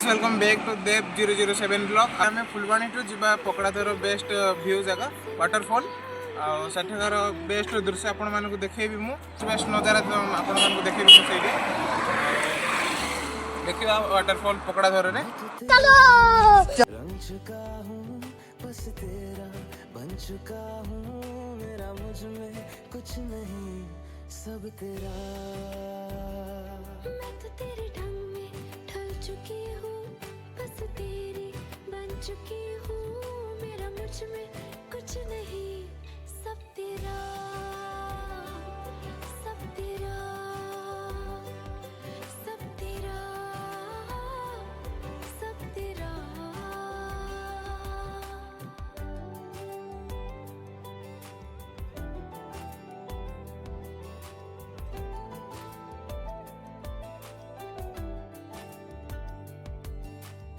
Welcome back to Dev 007 blog. आम Phulbani to जीवा पकड़ाधर बेस्ट व्यू जगह वाटरफॉल आठार बेस्ट दृश्य आपण मानक देखी बेस्ट नजारा आपण मानक देखी देखा वाटरफॉल पकड़ाधर रे बस तेरा बन चुका हूँ मेरा मुझ में कुछ नहीं सब तेरा मैं तो तेरे ढंग में ढल चुकी हूँ बस तेरी बन चुकी हूँ मेरा मुझ में कुछ नहीं सब तेरा सब तेरा सब तेरा सब तेरा।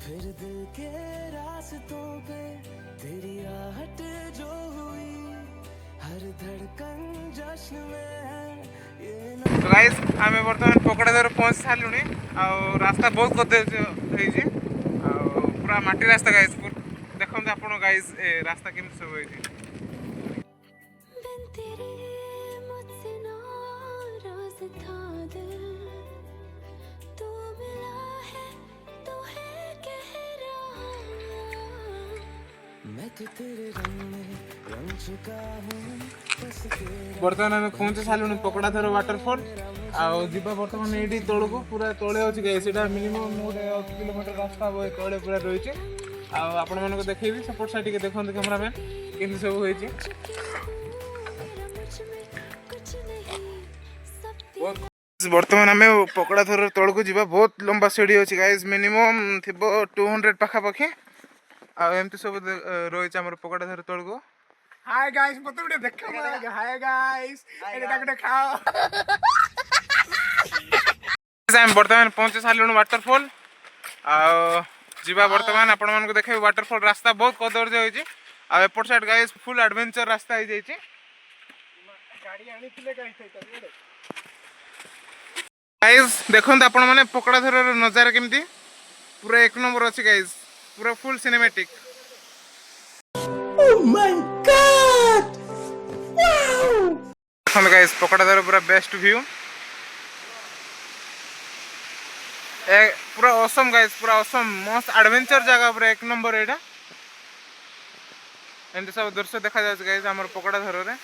फिर दिल के रास्तों पे तेरी आहट जो हुई हर धड़कन जश्न में है। तो गाइस आमे वर्तमान पकड़ाधर पहुंच सालुनी आ रास्ता बहुत कदे पूरा माटी रास्ता गाइस देखते आप गाइस रास्ता केम सब होई बर्तमान आम पहुंचे सारे पकड़ाधर वाटरफॉल आवा बर्तमान ये तौल को पूरा तले अच्छी गए मिनिमम गोटे 10 किलोमीटर रास्ता तले पूरा रही आपण मानक देखेबी सपोर्ट साइड के देखते कैमरामैन केमती सब हो बर्तमान आम पकड़ाधर तौल को जीवा बहुत लंबा सीढ़ी अच्छी गाइज मिनिमम थी 200 पाखापाखि आमती सब रही है पकड़ाधर तौल को। हाय गाइस मत वीडियो देखा हाय गाइस एटा गुटे खाओ हम वर्तमान पहुंचे सारे वाटरफॉल जीवा वर्तमान आपण मानक देखे वाटरफॉल रास्ता बहुत कदर्ज होई आ एपट साइड गाइस फुल एडवेंचर रास्ता हो जाई गाड़ी आनी थिले गाइस देखंत आपण माने पकड़ाधर नजारा केमती पूरा एक नंबर अछि गाइस पूरा full cinematic. Oh my god wow देखंत गाइस पकड़ाधर पूरा बेस्ट व्यू पूरा ऑसम गाइस पूरा ऑसम मस्त एडवेंचर जगह पूरा एक नंबर एटा एंड सब दृश्य देखा जाय गाइस हमर पकड़ाधर रे।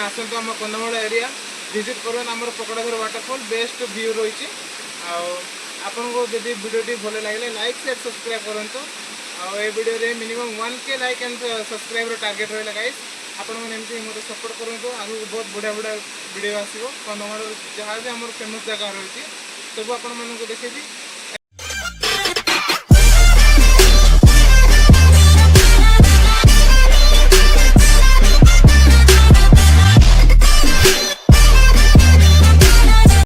आसतु आम कंधमाल एरिया विजिट कर पकड़ाधर वाटरफॉल बेस्ट व्यू रही आपन को जब वीडियो भल लगे लाइक शेयर सब्सक्राइब करूँ ये वीडियो रे minimum 1K like and subscribe target रहा गाइस आपण मैंने मत सपोर्ट करूँ आगे बहुत बढ़िया बढ़िया वीडियो आसो कंधमाल जहाँ भी आम फेमस जगह रही सब आपण मानक देखेबी।